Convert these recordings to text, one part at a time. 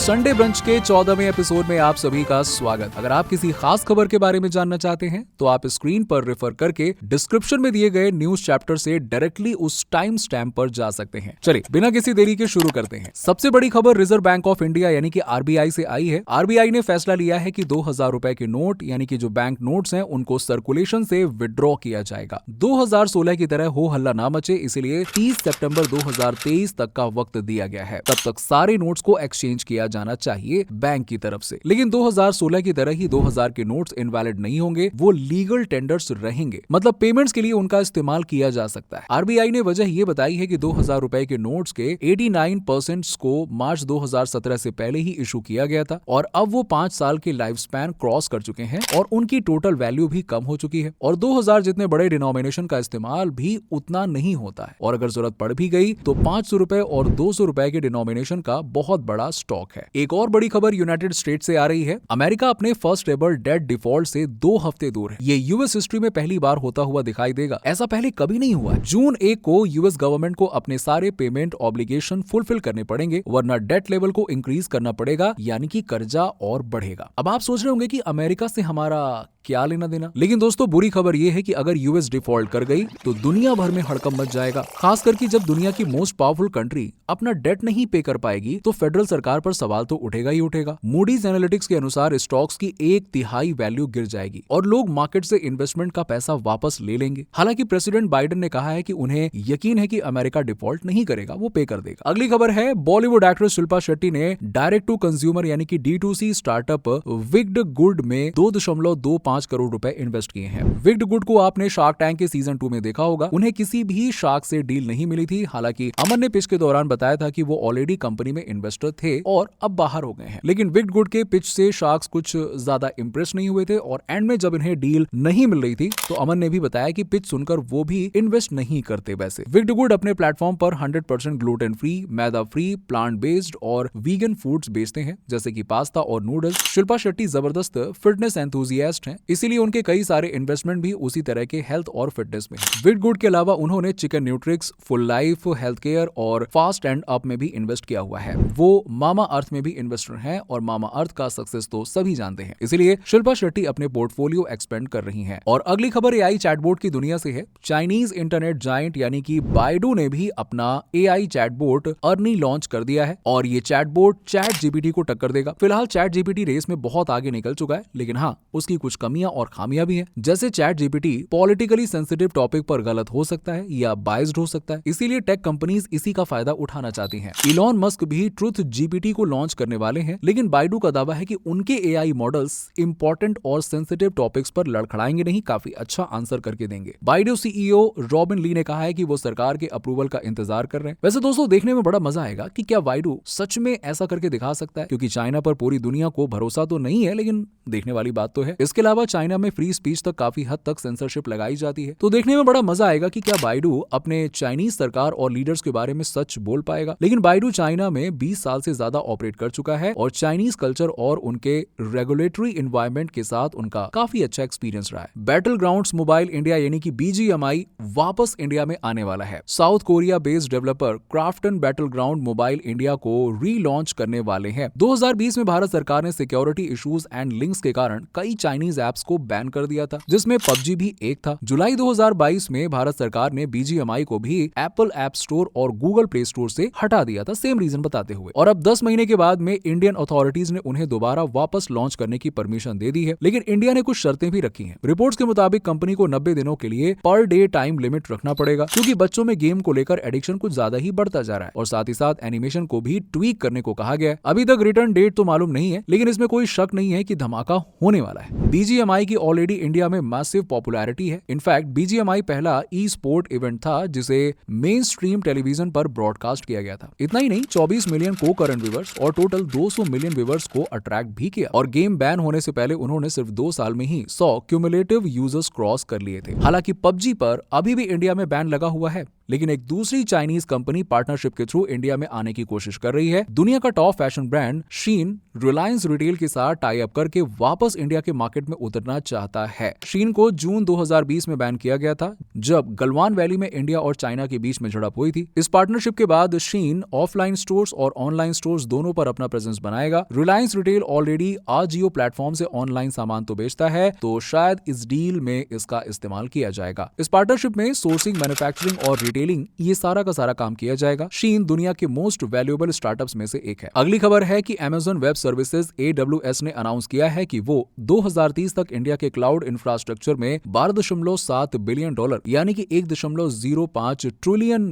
Sunday brunch के 14वें episode में आप सभी का स्वागत। अगर आप किसी खास खबर के बारे में जानना चाहते हैं तो आप स्क्रीन पर रेफर करके डिस्क्रिप्शन में दिए गए न्यूज चैप्टर से डायरेक्टली उस टाइम स्टैम्प पर जा सकते हैं। चलिए बिना किसी देरी के शुरू करते हैं। सबसे बड़ी खबर रिजर्व बैंक ऑफ इंडिया यानी कि आरबीआई से आई है। आरबीआई ने फैसला लिया है कि 2000 रुपए के नोट यानी कि जो बैंक नोट्स हैं उनको सर्कुलेशन से विड्रॉ किया जाएगा। 2016 की तरह हो हल्ला ना मचे, इसलिए 30 सितंबर 2023 तक का वक्त दिया गया है। तब तक सारे नोट्स को एक्सचेंज किया जाना चाहिए बैंक की तरफ से। लेकिन 2016 की तरह ही 2000 के नोट्स इनवैलिड नहीं होंगे, वो लीगल टेंडर्स रहेंगे, मतलब पेमेंट्स के लिए उनका इस्तेमाल किया जा सकता है। आरबीआई ने वजह ये बताई है कि 2000 रुपए के नोट्स के 89% को मार्च 2017 से पहले ही इशू किया गया था और अब वो 5 साल के लाइफ स्पैन क्रॉस कर चुके हैं और उनकी टोटल वैल्यू भी कम हो चुकी है और 2000 जितने बड़े डिनोमिनेशन का इस्तेमाल भी उतना नहीं होता है और अगर जरूरत पड़ भी गई तो 500 रुपए और 200 रुपए के डिनोमिनेशन का बहुत बड़ा स्टॉक है। एक और बड़ी खबर यूनाइटेड स्टेट से आ रही है। अमेरिका अपने फर्स्ट एवर डेट डिफॉल्ट से 2 हफ्ते दूर है। ये यूएस हिस्ट्री में पहली बार होता हुआ दिखाई देगा। ऐसा पहले कभी नहीं हुआ। जून 1 को यूएस गवर्नमेंट को अपने सारे पेमेंट ऑब्लिगेशन फुलफिल करने पड़ेंगे, वरना डेट लेवल को इंक्रीज करना पड़ेगा, यानी कि कर्जा और बढ़ेगा। अब आप सोच रहे होंगे कि अमेरिका से हमारा क्या लेना देना, लेकिन दोस्तों बुरी खबर यह है कि अगर यूएस डिफॉल्ट कर गई तो दुनिया भर में हड़कंप मच जाएगा। खास करके जब दुनिया की मोस्ट पावरफुल कंट्री अपना डेट नहीं पे कर पाएगी तो फेडरल सरकार पर सवाल तो उठेगा ही उठेगा। मूडीज एनालिटिक्स के अनुसार स्टॉक्स की 1/3 वैल्यू गिर जाएगी और लोग मार्केट से इन्वेस्टमेंट का पैसा वापस ले लेंगे। हालांकि प्रेसिडेंट बाइडेन ने कहा है कि उन्हें यकीन है कि अमेरिका डिफॉल्ट नहीं करेगा, वो पे कर देगा। अगली खबर है, बॉलीवुड एक्ट्रेस शिल्पा शेट्टी ने डायरेक्ट टू कंज्यूमर यानी कि D2C स्टार्टअप विक्ड गुड में 2.25 करोड़ रुपए इन्वेस्ट किए हैं। विक्ड गुड को आपने शार्क टैंक के सीजन 2 में देखा होगा। उन्हें किसी भी शार्क से डील नहीं मिली थी। हालांकि अमन ने पिच के दौरान बताया था कि वो ऑलरेडी कंपनी में इन्वेस्टर थे और अब बाहर हो गए हैं। लेकिन विक्ड गुड के पिच से शार्क्स कुछ ज्यादा इंप्रेस नहीं हुए थे और एंड में जब इन्हें डील नहीं मिल रही थी तो अमन ने भी बताया कि पिच सुनकर वो भी इन्वेस्ट नहीं करते। वैसे विक्ड गुड अपने प्लेटफॉर्म पर 100% ग्लूटेन फ्री, मैदा फ्री, प्लांट बेस्ड और वीगन फूड्स बेचते हैं, जैसे कि पास्ता और नूडल्स। शिल्पा शेट्टी जबरदस्त फिटनेस एंथुसियास्ट हैं, इसीलिए उनके कई सारे इन्वेस्टमेंट भी उसी तरह के हेल्थ और फिटनेस में है। विक्ड गुड के अलावा उन्होंने chicken nutrix, full life health care और फास्ट एंड अप में भी इन्वेस्ट किया हुआ है। वो मामा अर्थ में भी इन्वेस्टर हैं और मामा अर्थ का सक्सेस तो सभी जानते हैं, इसलिए शिल्पा शेट्टी अपने पोर्टफोलियो एक्सपेंड कर रही हैं। और अगली खबर एआई चैटबॉट की दुनिया से है। चाइनीज इंटरनेट जायंट यानी कि बाइडू ने भी अपना एआई चैटबॉट अर्नी लॉन्च कर दिया है और ये चैटबॉट चैट जीपीटी को टक्कर देगा। फिलहाल चैट जीपीटी रेस में बहुत आगे निकल चुका है, लेकिन हाँ उसकी कुछ कमियां और खामियां भी हैं। जैसे chat GPT politically sensitive topic पर गलत हो सकता है या बाइस्ड हो सकता है, इसीलिए टेक कंपनीज इसी का फायदा उठाना चाहती हैं। इलॉन मस्क भी ट्रुथ जीपीटी को लॉन्च करने वाले हैं, लेकिन बाइडू का दावा है कि उनके एआई मॉडल्स इंपॉर्टेंट और सेंसिटिव टॉपिक्स पर लड़खड़ाएंगे नहीं, काफी अच्छा आंसर करके देंगे। बाइडू सीईओ रॉबिन ली ने कहा है कि वो सरकार के अप्रूवल का इंतजार कर रहे हैं। वैसे दोस्तों देखने में बड़ा मजा आएगा कि क्या बाइडू सच में ऐसा करके दिखा सकता है, क्योंकि चाइना पर पूरी दुनिया को भरोसा तो नहीं है, लेकिन देखने वाली बात तो है। इसके अलावा चाइना में फ्री स्पीच तक काफी हद तक सेंसरशिप लगाई जाती है, तो देखने में बड़ा मजा आएगा कि क्या बाइडू अपने चाइनीज सरकार और लीडर्स के बारे में सच बोल पाएगा। लेकिन बाइडू चाइना में 20 साल से ज्यादा ऑपरेट कर चुका है और चाइनीज कल्चर और उनके रेगुलेटरी एनवायरनमेंट के साथ उनका काफी अच्छा एक्सपीरियंस रहा है। बैटल ग्राउंड्स मोबाइल इंडिया यानी कि BGMI वापस इंडिया में आने वाला है। South Korea based developer Krafton battle ground mobile India को रीलॉन्च करने वाले हैं। 2020 में भारत सरकार ने सिक्योरिटी इश्यूज एंड लिंक्स के कारण कई चाइनीज एप्स को बैन कर दिया था, जिसमें PUBG भी एक था। जुलाई 2022 में भारत सरकार ने BGMI को भी एप्पल ऐप स्टोर और गूगल प्ले स्टोर से हटा दिया था, सेम रीजन बताते हुए। और अब 10 महीने के बाद में इंडियन अथॉरिटीज ने उन्हें दोबारा वापस लॉन्च करने की परमिशन दे दी है, लेकिन इंडिया ने कुछ शर्तें भी रखी हैं। रिपोर्ट्स के मुताबिक कंपनी को 90 दिनों के लिए पर डे टाइम लिमिट रखना पड़ेगा, क्योंकि बच्चों में गेम को लेकर एडिक्शन कुछ ज्यादा ही बढ़ता जा रहा है और साथ ही साथ एनिमेशन को भी ट्वीक करने को कहा गया है। अभी तक रिटर्न डेट तो मालूम नहीं है, लेकिन इसमें कोई शक नहीं है कि धमाका होने वाला है। BGMI की ऑलरेडी इंडिया में मैसिव पॉपुलैरिटी है। इनफैक्ट BGMI पहला ई स्पोर्ट इवेंट था जिसे मेन स्ट्रीम टेलीविजन पर ब्रॉडकास्ट किया गया था। इतना ही नहीं, 24 मिलियन को करंट व्यूअर्स और टोटल 200 मिलियन व्यूअर्स को अट्रैक्ट भी किया और गेम बैन होने से पहले उन्होंने सिर्फ 2 साल में ही 100 क्यूमुलेटिव यूजर्स क्रॉस कर लिए थे। हालांकि PUBG पर अभी भी इंडिया में बैन लगा हुआ है, लेकिन एक दूसरी चाइनीज कंपनी पार्टनरशिप के थ्रू इंडिया में आने की कोशिश कर रही है। दुनिया का टॉप फैशन ब्रांड शीन रिलायंस रिटेल के साथ टाई अप करके वापस इंडिया के मार्केट में उतरना चाहता है। शीन को जून 2020 में बैन किया गया था, जब गलवान वैली में इंडिया और चाइना के बीच में झड़प हुई थी। इस पार्टनरशिप के बाद शीन ऑफलाइन स्टोर्स और ऑनलाइन स्टोर्स दोनों पर अपना प्रेजेंस बनाएगा। Reliance retail already Ajio platform से ऑनलाइन सामान तो बेचता है, तो शायद इस डील में इसका इस्तेमाल किया जाएगा। इस पार्टनरशिप में सोर्सिंग, मैन्युफैक्चरिंग और रिटेलिंग ये सारा का सारा काम किया जाएगा। शीन दुनिया के मोस्ट वैल्यूएबल स्टार्टअप्स में से एक है। अगली खबर है कि Amazon वेब सर्विसेज AWS ने अनाउंस किया है कि वो 2030 तक इंडिया के क्लाउड इंफ्रास्ट्रक्चर में $12.7 बिलियन यानी कि $1.05 ट्रिलियन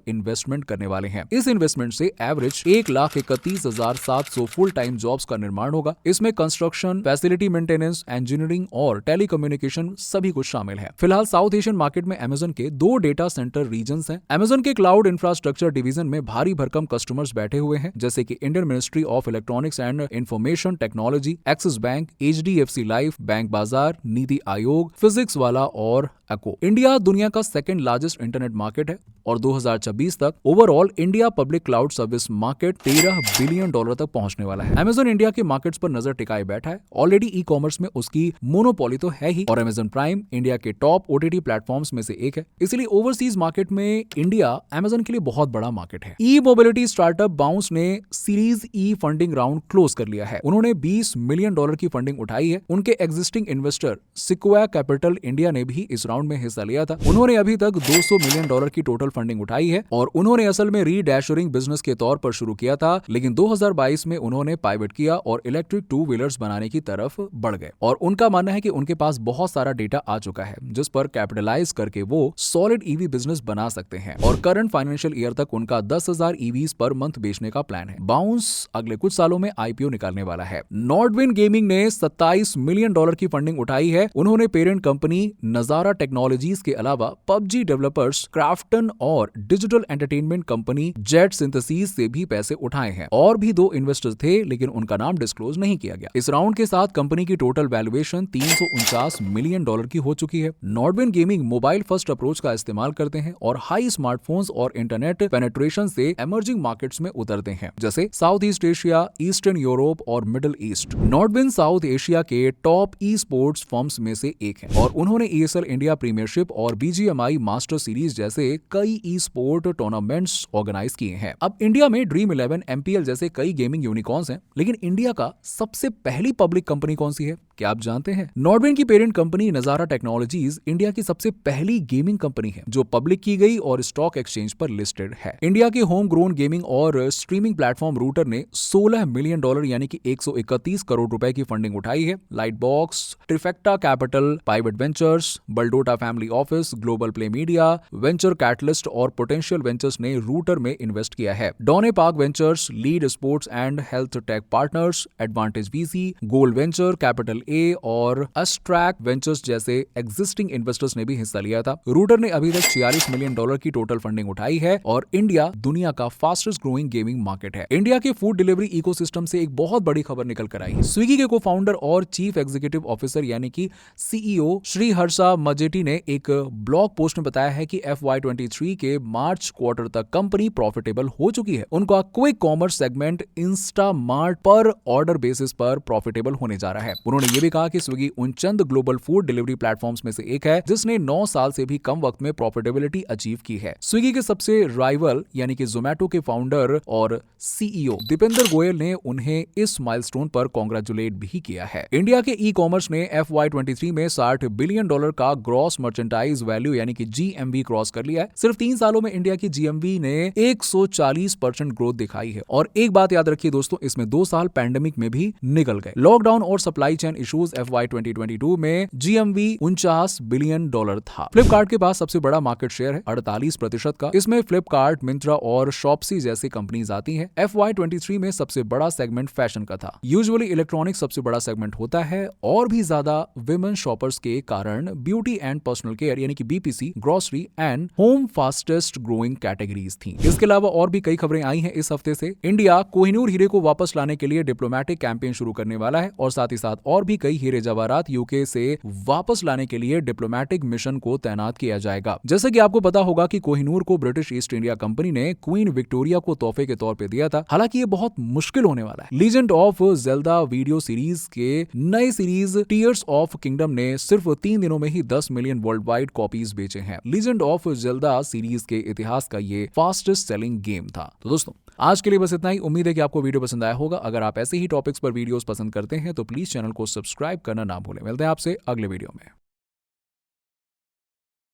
इन्वेस्टमेंट करने वाले हैं। इस इन्वेस्टमेंट से एवरेज 1,31,700 फुल टाइम जॉब्स का निर्माण होगा। इसमें कंस्ट्रक्शन, फैसिलिटी मेंटेनेंस, इंजीनियरिंग और टेलीकम्युनिकेशन सभी कुछ शामिल है। फिलहाल साउथ एशियन मार्केट में Amazon के 2 डेटा सेंटर रीजन्स हैं। Amazon के क्लाउड इंफ्रास्ट्रक्चर डिवीजन में भारी भरकम कस्टमर्स बैठे हुए हैं, जैसे कि Indian ministry of electronics and information technology, axis bank, HDFC life, bank बाजार, नीति आयोग, फिजिक्स वाला और एक्को। इंडिया दुनिया का सेकंड लार्जेस्ट इंटरनेट मार्केट है और 2026 तक overall India public cloud service market $13 billion तक पहुंचने वाला है। Amazon इंडिया के मार्केट्स पर नजर टिकाए बैठा है। ऑलरेडी ई कॉमर्स में उसकी मोनोपोली तो है ही और Amazon प्राइम इंडिया के टॉप OTT प्लेटफॉर्म्स में से एक है। इसलिए ओवरसीज मार्केट में इंडिया Amazon के लिए बहुत बड़ा मार्केट है। ई मोबिलिटी स्टार्टअप बाउंस ने सीरीज ई फंडिंग राउंड क्लोज कर लिया है। उन्होंने $20 मिलियन की फंडिंग उठाई है। उनके एग्जिस्टिंग इन्वेस्टर सिक्वाया कैपिटल इंडिया ने भी इस राउंड में हिस्सा लिया था। उन्होंने अभी तक $200 मिलियन की टोटल फंडिंग उठाई है और उन्होंने असल में रीडैशरिंग बिजनेस के तौर पर शुरू किया था, लेकिन 2022 में उन्होंने पाइवट किया और इलेक्ट्रिक 2 व्हीलर्स बनाने की तरफ बढ़ गए। और उनका मानना है कि उनके पास बहुत सारा डेटा आ चुका है जिस पर कैपिटलाइज करके वो सॉलिड ईवी बिजनेस बना सकते हैं और करंट फाइनेंशियल ईयर तक उनका 10,000 ईवीज पर मंथ बेचने का प्लान है। बाउंस अगले कुछ सालों में IPO निकालने वाला है। नॉर्डविन गेमिंग ने $27 मिलियन की फंडिंग उठाई है। उन्होंने पेरेंट कंपनी नजारा टेक्नोलॉजीज के अलावा PUBG डेवलपर्स क्राफ्टन और digital entertainment company jet synthesis से भी पैसे उठाए हैं। और भी 2 इन्वेस्टर्स थे, लेकिन उनका नाम डिस्क्लोज नहीं किया गया। इस राउंड के साथ कंपनी की टोटल वैल्यूएशन $349 मिलियन की हो चुकी है। नॉर्डविन गेमिंग मोबाइल फर्स्ट अप्रोच का इस्तेमाल करते हैं और हाई स्मार्टफोन्स और इंटरनेट पेनिट्रेशन से इमर्जिंग मार्केट्स में उतरते हैं, जैसे south east Asia, eastern Europe और मिडिल ईस्ट। नॉर्डविन साउथ एशिया के टॉप ई स्पोर्ट्स फर्म्स में से एक है और उन्होंने ESL इंडिया प्रीमियरशिप और BGMI मास्टर सीरीज जैसे कई ई स्पोर्ट टूर्नामेंट्स ऑर्गेनाइज किए हैं। अब इंडिया में ड्रीम 11, MPL जैसे कई गेमिंग यूनिकॉर्न्स हैं, लेकिन इंडिया का सबसे पहली पब्लिक कंपनी कौन सी है, क्या आप जानते हैं? नॉर्डविन की पेरेंट कंपनी नजारा टेक्नोलॉजीज इंडिया की सबसे पहली गेमिंग कंपनी है जो पब्लिक की गई और स्टॉक एक्सचेंज पर लिस्टेड है। इंडिया के होम ग्रोन गेमिंग और स्ट्रीमिंग प्लेटफॉर्म रूटर ने $16 मिलियन यानी कि 131 करोड़ रुपए की फंडिंग उठाई है। Light box, trifecta capital, pivot ventures, Baldota family office, global play media, venture catalyst और पोटेंशियल वेंचर्स ने रूटर में इन्वेस्ट किया है। डॉने park ventures, lead sports and health tech partners, advantage VC, gold venture capital A और Astarc ventures जैसे existing investors ने भी हिस्सा लिया था। रूटर ने अभी तक $46 मिलियन की टोटल फंडिंग उठाई है और इंडिया दुनिया का फास्टेस्ट ग्रोइंग गेमिंग मार्केट है। इंडिया के फूड डिलीवरी इकोसिस्टम से एक बहुत बड़ी खबर निकल कर आई है। स्विगी के को-फाउंडर और चीफ एग्जीक्यूटिव ऑफिसर यानी कि CEO श्री हर्षा मजेटी ने एक ब्लॉग पोस्ट में बताया है कि FY23 के मार्च क्वार्टर तक कंपनी प्रॉफिटेबल हो चुकी है। उनका क्विक कॉमर्स सेगमेंट इंस्टामार्ट पर ऑर्डर बेसिस पर प्रॉफिटेबल होने जा रहा है। उन्होंने ये भी कहा कि स्विगी उन चंद ग्लोबल फूड डिलीवरी प्लेटफॉर्म्स में से एक है जिसने 9 साल से भी कम वक्त में प्रॉफिटेबिलिटी अचीव की है। स्विगी के सबसे राइवल यानी कि जोमैटो के फाउंडर और CEO दीपेंद्र गोयल ने उन्हें इस माइलस्टोन पर कांग्रेचुलेट भी किया है। इंडिया के ई कॉमर्स ने FY23 में $60 बिलियन का ग्रॉस मर्चेंटाइज वैल्यू यानी कि GMV क्रॉस कर लिया है। सिर्फ 3 सालों में इंडिया की GMV ने 140% ग्रोथ दिखाई है। और एक बात याद रखिए दोस्तों, इसमें 2 साल पैंडेमिक में भी निकल गए। लॉकडाउन और सप्लाई चेन इश्यूज FY2022 में GMV $49 बिलियन था। फ्लिपकार्ट के पास सबसे बड़ा मार्केट शेयर है 48% का। इसमें फ्लिपकार्ट, मिंत्रा और शॉप्सी जैसी कंपनीज आती हैं। FY23 में सबसे बड़ा सेगमेंट फैशन का था। यूजुअली इलेक्ट्रॉनिक्स सबसे बड़ा सेगमेंट होता है और भी ज्यादा विमेन शॉपर्स के कारण ब्यूटी एंड पर्सनल केयर यानी कि BPC, grocery and home fastest growing categories थी। इसके अलावा और भी कई खबरें आई हैं इस हफ्ते से। इंडिया कोहिनूर हीरे को वापस लाने के लिए डिप्लोमेटिक कैंपेन शुरू करने वाला है और साथ ही साथ और भी कई हीरे जवाहरात यूके से वापस लाने के लिए डिप्लोमेटिक मिशन को तैनात किया जाएगा। जैसे कि आपको पता होगा कि कोहिनूर को ब्रिटिश ईस्ट इंडिया कंपनी ने क्वीन विक्टोरिया को तोहफे के तौर पे दिया था। हालांकि ये बहुत मुश्किल होने वाला है। Legend of Zelda video series के नए सीरीज टीयर्स ऑफ किंगडम ने सिर्फ 3 दिनों में ही 10 मिलियन वर्ल्ड वाइड कॉपीज बेचे हैं। लीजेंड ऑफ ज़ेल्डा सीरीज के इतिहास का ये फास्टेस्ट सेलिंग गेम था। तो दोस्तों आज के लिए बस इतना ही। उम्मीद है कि आपको वीडियो पसंद आया होगा। अगर आप ऐसे ही टॉपिक्स पर वीडियोस पसंद करते हैं तो प्लीज चैनल को सब्सक्राइब करना ना भूलें। मिलते हैं आपसे अगले वीडियो में।